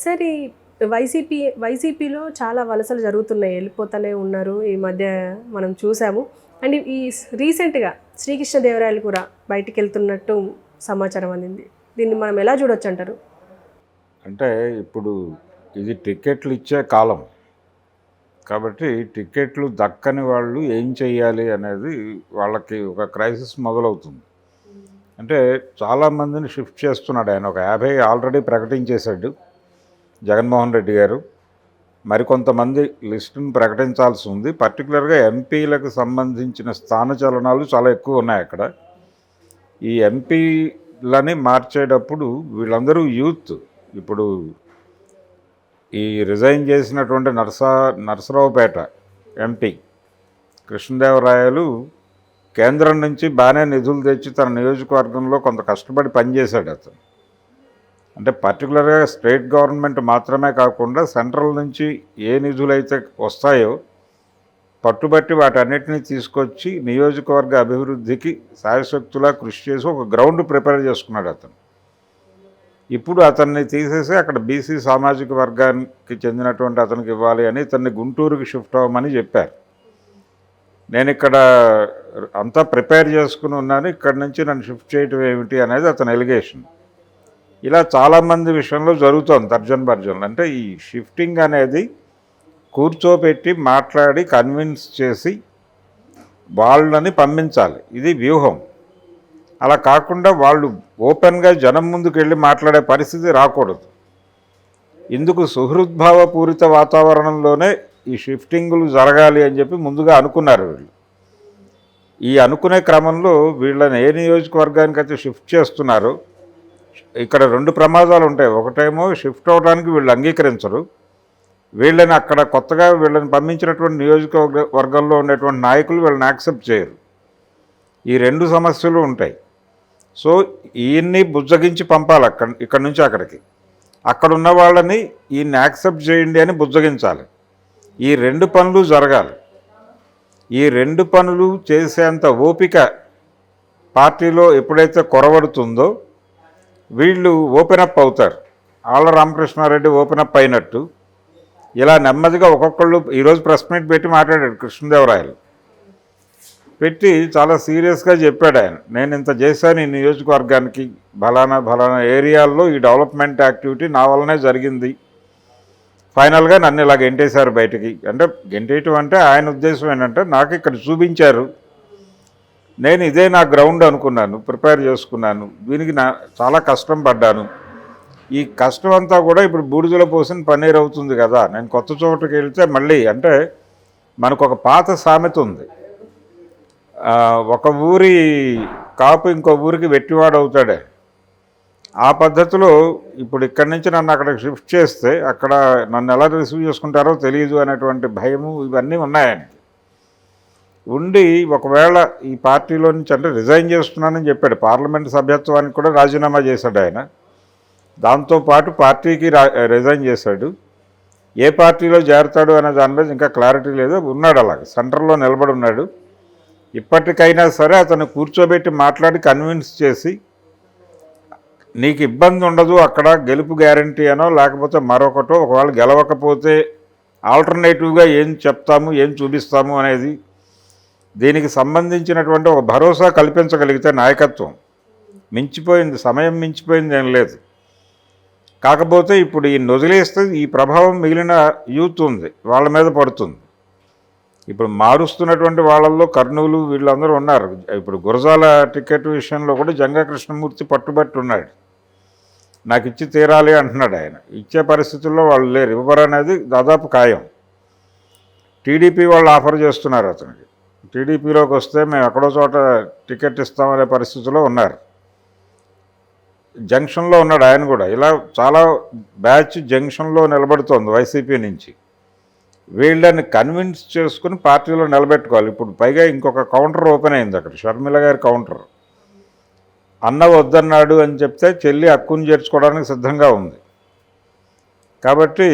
Sir ఈ వైసీపీలో చాలా వలసలు జరుగుతున్నాయి. వెళ్ళిపోతూనే ఉన్నారు. ఈ మధ్య మనం చూసాము. అండ్ ఈ రీసెంట్‌గా శ్రీకృష్ణదేవరాయలు కూడా బయటికెళ్తున్నట్టు సమాచారం అందింది. దీన్ని మనం ఎలా చూడొచ్చంటారు? అంటే ఇప్పుడు ఇది టికెట్లు ఇచ్చే కాలం. కాబట్టి టికెట్లు దక్కని వాళ్ళు ఏం చెయ్యాలి అనేది వాళ్ళకి ఒక క్రైసిస్ మొదలవుతుంది. అంటే చాలామందిని షిఫ్ట్ చేస్తున్నాడు ఆయన. ఒక 50 ఆల్రెడీ ప్రకటించేశాడు జగన్మోహన్ రెడ్డి గారు. మరికొంతమంది లిస్టును ప్రకటించాల్సి ఉంది. పర్టికులర్గా ఎంపీలకు సంబంధించిన స్థానచలనాలు చాలా ఎక్కువ ఉన్నాయి అక్కడ. ఈ ఎంపీలని మార్చేటప్పుడు వీళ్ళందరూ యూత్. ఇప్పుడు ఈ రిజైన్ చేసినటువంటి నరసరావుపేట ఎంపీ కృష్ణదేవరాయలు కేంద్రం నుంచి బాగానే నిధులు తెచ్చి తన నియోజకవర్గంలో కొంత కష్టపడి పనిచేశాడు అతను. అంటే పర్టికులర్గా స్టేట్ గవర్నమెంట్ మాత్రమే కాకుండా సెంట్రల్ నుంచి ఏ నిధులైతే వస్తాయో పట్టుబట్టి వాటన్నిటిని తీసుకొచ్చి నియోజకవర్గ అభివృద్ధికి శాయశక్తులా కృషి చేసి ఒక గ్రౌండ్ ప్రిపేర్ చేసుకున్నాడు అతను. ఇప్పుడు అతన్ని తీసేసి అక్కడ బీసీ సామాజిక వర్గానికి చెందినటువంటి అతనికి ఇవ్వాలి అని ఇతన్ని గుంటూరుకి షిఫ్ట్ అవ్వమని చెప్పారు. నేను ఇక్కడ అంతా ప్రిపేర్ చేసుకుని ఉన్నాను, ఇక్కడి నుంచి నన్ను షిఫ్ట్ చేయటం ఏమిటి అనేది అతని ఎలిగేషన్. ఇలా చాలామంది విషయంలో జరుగుతోంది తర్జన్ భర్జన్. అంటే ఈ షిఫ్టింగ్ అనేది కూర్చోపెట్టి మాట్లాడి కన్విన్స్ చేసి వాళ్ళని పంపించాలి, ఇది వ్యూహం. అలా కాకుండా వాళ్ళు ఓపెన్గా జనం ముందుకు వెళ్ళి మాట్లాడే పరిస్థితి రాకూడదు. ఇందుకు సుహృద్భావపూరిత వాతావరణంలోనే ఈ షిఫ్టింగులు జరగాలి అని చెప్పి ముందుగా అనుకున్నారు వీళ్ళు. ఈ అనుకునే క్రమంలో వీళ్ళని ఏ నియోజకవర్గానికి అయితే షిఫ్ట్ చేస్తున్నారో ఇక్కడ 2 ప్రమాదాలు ఉంటాయి. ఒకటేమో షిఫ్ట్ అవడానికి వీళ్ళు అంగీకరించరు, వీళ్ళని అక్కడ కొత్తగా వీళ్ళని పంపించినటువంటి నియోజకవర్గంలో ఉండేటువంటి నాయకులు వీళ్ళని యాక్సెప్ట్ చేయరు. ఈ 2 సమస్యలు ఉంటాయి. సో ఈయన్ని బుజ్జగించి పంపాలి ఇక్కడ నుంచి అక్కడికి. అక్కడ ఉన్న వాళ్ళని ఈయన్ని యాక్సెప్ట్ చేయండి అని బుజ్జగించాలి. ఈ 2 పనులు జరగాలి. ఈ 2 పనులు చేసేంత ఓపిక పార్టీలో ఎప్పుడైతే కొరవడుతుందో వీళ్ళు ఓపెన్ అప్ అవుతారు. ఆళ్ళ రామకృష్ణారెడ్డి ఓపెన్ అప్ అయినట్టు ఇలా నెమ్మదిగా ఒక్కొక్కళ్ళు ఈరోజు ప్రెస్ మీట్ పెట్టి మాట్లాడాడు కృష్ణదేవరాయలు. పెట్టి చాలా సీరియస్గా చెప్పాడు ఆయన, నేను ఇంత చేశాను ఈ నియోజకవర్గానికి, ఫలానా ఏరియాల్లో ఈ డెవలప్మెంట్ యాక్టివిటీ నా వల్లనే జరిగింది, ఫైనల్గా నన్ను ఇలా గెంటేశారు బయటికి. అంటే గెంటేయటం అంటే ఆయన ఉద్దేశం ఏంటంటే నాకు ఇక్కడ చూపించారు, నేను ఇదే నా గ్రౌండ్ అనుకున్నాను, ప్రిపేర్ చేసుకున్నాను, దీనికి చాలా కష్టం పడ్డాను, ఈ కష్టం అంతా కూడా ఇప్పుడు బూడిదలో పోసిన పన్నీర్ అవుతుంది కదా, నేను కొత్త చోటుకి వెళ్తే మళ్ళీ అంటే మనకు ఒక పాత సామెత ఉంది, ఒక ఊరి కాపు ఇంకో ఊరికి వెట్టివాడు అవుతాడే. ఆ పద్ధతిలో ఇప్పుడు ఇక్కడి నుంచి నన్ను అక్కడికి షిఫ్ట్ చేస్తే అక్కడ నన్ను ఎలా రిసీవ్ చేసుకుంటారో తెలియదు అనేటువంటి భయము ఇవన్నీ ఉన్నాయని ఉండి ఒకవేళ ఈ పార్టీలో నుంచి అంటే రిజైన్ చేస్తున్నానని చెప్పాడు. పార్లమెంట్ సభ్యత్వానికి కూడా రాజీనామా చేశాడు ఆయన. దాంతోపాటు పార్టీకి రిజైన్ చేశాడు. ఏ పార్టీలో చేరతాడు అనే దాని మీద ఇంకా క్లారిటీ లేదు. ఉన్నాడు అలాగే సెంటర్లో నిలబడి ఉన్నాడు. ఇప్పటికైనా సరే అతను కూర్చోబెట్టి మాట్లాడి కన్విన్స్ చేసి నీకు ఇబ్బంది ఉండదు, అక్కడ గెలుపు గ్యారంటీ అనో లేకపోతే మరొకటో, ఒకవేళ గెలవకపోతే ఆల్టర్నేటివ్గా ఏం చెప్తాము ఏం చూపిస్తాము అనేది దీనికి సంబంధించినటువంటి ఒక భరోసా కల్పించగలిగితే నాయకత్వం మించిపోయింది, సమయం మించిపోయింది ఏం లేదు. కాకపోతే ఇప్పుడు ఈ వదిలేస్తే ఈ ప్రభావం మిగిలిన యూత్ ఉంది వాళ్ళ మీద పడుతుంది. ఇప్పుడు మారుస్తున్నటువంటి వాళ్ళల్లో కర్నూలు వీళ్ళందరూ ఉన్నారు. ఇప్పుడు గురజాల టికెట్ విషయంలో కూడా జంగా కృష్ణమూర్తి పట్టుబట్టి ఉన్నాడు, నాకు ఇచ్చి తీరాలి అంటున్నాడు ఆయన. ఇచ్చే పరిస్థితుల్లో వాళ్ళు లేరు, ఇవ్వరు అనేది దాదాపు ఖాయం. టీడీపీ వాళ్ళు ఆఫర్ చేస్తున్నారు అతనికి, టీడీపీలోకి వస్తే మేము ఎక్కడో చోట టికెట్ ఇస్తామనే పరిస్థితిలో ఉన్నారు. జంక్షన్లో ఉన్నాడు ఆయన కూడా. ఇలా చాలా బ్యాచ్ జంక్షన్లో నిలబడుతోంది వైసీపీ నుంచి. వీళ్ళని కన్విన్స్ చేసుకుని పార్టీలో నిలబెట్టుకోవాలి. ఇప్పుడు పైగా ఇంకొక కౌంటర్ ఓపెన్ అయింది అక్కడ, షర్మిల గారి కౌంటర్. అన్న వద్దన్నాడు అని చెప్తే చెల్లి హక్కును చేర్చుకోవడానికి సిద్ధంగా ఉంది. కాబట్టి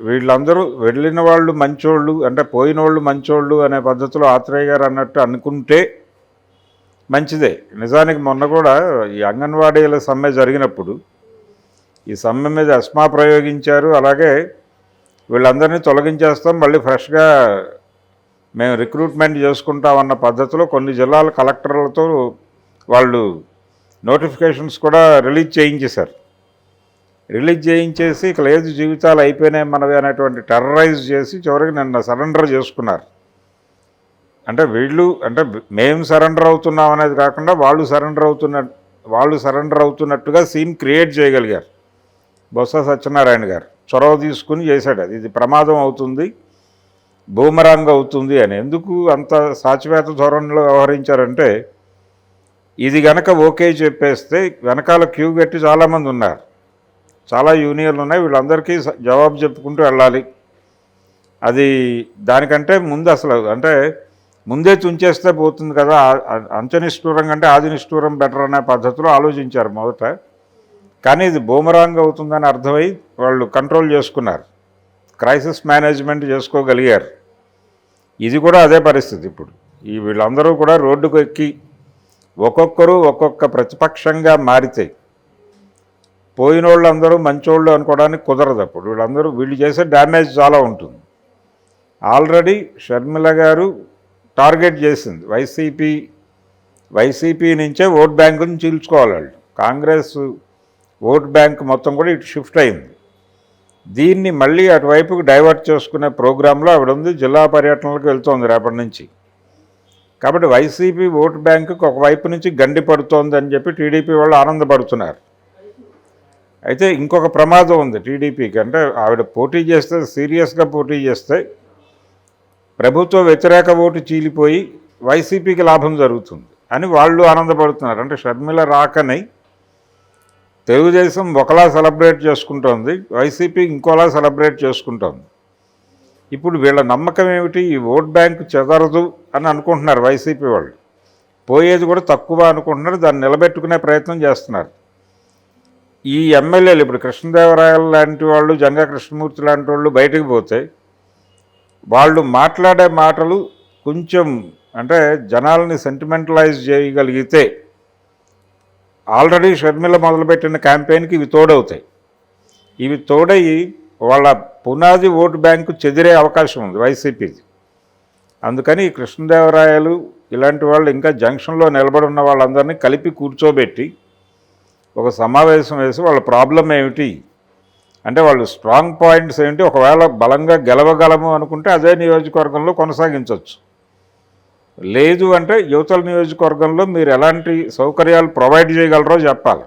వీళ్ళందరూ వెళ్ళిన వాళ్ళు మంచోళ్ళు అంటే పోయిన వాళ్ళు మంచోళ్ళు అనే పద్ధతిలో ఆత్రేయ గారు అన్నట్టు అనుకుంటే మంచిదే. నిజానికి మొన్న కూడా ఈ అంగన్వాడీల సమ్మె జరిగినప్పుడు ఈ సమ్మె మీద అస్మా ప్రయోగించారు. అలాగే వీళ్ళందరినీ తొలగించేస్తాం, మళ్ళీ ఫ్రెష్గా మేము రిక్రూట్మెంట్ చేసుకుంటామన్న పద్ధతిలో కొన్ని జిల్లాల కలెక్టర్లతో వాళ్ళు నోటిఫికేషన్స్ కూడా రిలీజ్ చేయించేశారు. రిలీజ్ చేయించేసి ఇక లేదు జీవితాలు అయిపోయినాయి మనవి అనేటువంటి టెర్రరైజ్ చేసి చివరికి నిన్న సరెండర్ చేసుకున్నారు. అంటే వీళ్ళు అంటే మేము సరెండర్ అవుతున్నాం అనేది కాకుండా వాళ్ళు సరెండర్ అవుతున్నట్టుగా సీన్ క్రియేట్ చేయగలిగారు బొత్స సత్యనారాయణ గారు. చొరవ తీసుకుని చేశాడు. ఇది ప్రమాదం అవుతుంది, బూమరాంగ్ అవుతుంది అని. ఎందుకు అంత సాచివేత ధోరణిలో వ్యవహరించారంటే ఇది గనక ఓకే చెప్పేస్తే వెనకాల క్యూ కట్టి చాలామంది ఉన్నారు, చాలా యూనియన్లు ఉన్నాయి, వీళ్ళందరికీ జవాబు చెప్పుకుంటూ వెళ్ళాలి. అది దానికంటే ముందు అసలు అంటే ముందే తుంచేస్తే పోతుంది కదా, అంచనిష్ఠూరం కంటే ఆదినిష్ఠూరం బెటర్ అనే పద్ధతిలో ఆలోచించారు మొదట. కానీ ఇది బూమరాంగ్ అవుతుందని అర్థమై వాళ్ళు కంట్రోల్ చేసుకున్నారు, క్రైసిస్ మేనేజ్మెంట్ చేసుకోగలిగారు. ఇది కూడా అదే పరిస్థితి ఇప్పుడు. వీళ్ళందరూ కూడా రోడ్డుకు ఎక్కి ఒక్కొక్కరు ఒక్కొక్క ప్రతిపక్షంగా మారితే పోయిన వాళ్ళందరూ మంచోళ్ళు అనుకోవడానికి కుదరదు. అప్పుడు వీళ్ళు చేసే డ్యామేజ్ చాలా ఉంటుంది. ఆల్రెడీ షర్మిల గారు టార్గెట్ చేసింది వైసీపీ నుంచే ఓట్ బ్యాంకుని చీల్చుకోవాలి వాళ్ళు. కాంగ్రెస్ ఓట్ బ్యాంక్ మొత్తం కూడా ఇటు షిఫ్ట్ అయింది. దీన్ని మళ్ళీ అటువైపుకి డైవర్ట్ చేసుకునే ప్రోగ్రాంలో ఆవిడ ఉంది. జిల్లా పర్యటనలకు వెళ్తోంది రేపటి నుంచి. కాబట్టి వైసీపీ ఓట్ బ్యాంకుకి ఒకవైపు నుంచి గండి పడుతోంది అని చెప్పి టీడీపీ వాళ్ళు ఆనందపడుతున్నారు. అయితే ఇంకొక ప్రమాదం ఉంది టీడీపీకి. అంటే ఆవిడ పోటీ చేస్తే, సీరియస్గా పోటీ చేస్తే ప్రభుత్వ వ్యతిరేక ఓటు చీలిపోయి వైసీపీకి లాభం జరుగుతుంది అని వాళ్ళు ఆనందపడుతున్నారు. అంటే షర్మిల రాకని తెలుగుదేశం ఒకలా సెలబ్రేట్ చేసుకుంటోంది, వైసీపీ ఇంకోలా సెలబ్రేట్ చేసుకుంటోంది. ఇప్పుడు వీళ్ళ నమ్మకం ఏమిటి? ఈ ఓట్ బ్యాంకు చెదరదు అని అనుకుంటున్నారు వైసీపీ వాళ్ళు. పోయేది కూడా తక్కువ అనుకుంటున్నారు, దాన్ని నిలబెట్టుకునే ప్రయత్నం చేస్తున్నారు. ఈ ఎమ్మెల్యేలు ఇప్పుడు కృష్ణదేవరాయలు లాంటి వాళ్ళు, జంగా కృష్ణమూర్తి లాంటి వాళ్ళు బయటకు పోతే వాళ్ళు మాట్లాడే మాటలు కొంచెం అంటే జనాలని సెంటిమెంటలైజ్ చేయగలిగితే ఆల్రెడీ షర్మిల మొదలుపెట్టిన క్యాంపెయిన్కి ఇవి తోడవుతాయి. ఇవి తోడయి వాళ్ళ పునాది ఓటు బ్యాంకు చెదిరే అవకాశం ఉంది వైసీపీది. అందుకని కృష్ణదేవరాయలు ఇలాంటి వాళ్ళు ఇంకా జంక్షన్లో నిలబడి ఉన్న వాళ్ళందరినీ కలిపి కూర్చోబెట్టి ఒక సమావేశం వేసి వాళ్ళ ప్రాబ్లం ఏమిటి అంటే వాళ్ళు స్ట్రాంగ్ పాయింట్స్ ఏంటి, ఒకవేళ బలంగా గెలవగలము అనుకుంటే అదే నియోజకవర్గంలో కొనసాగించవచ్చు. లేదు అంటే యువతల నియోజకవర్గంలో మీరు ఎలాంటి సౌకర్యాలు ప్రొవైడ్ చేయగలరో చెప్పాలి.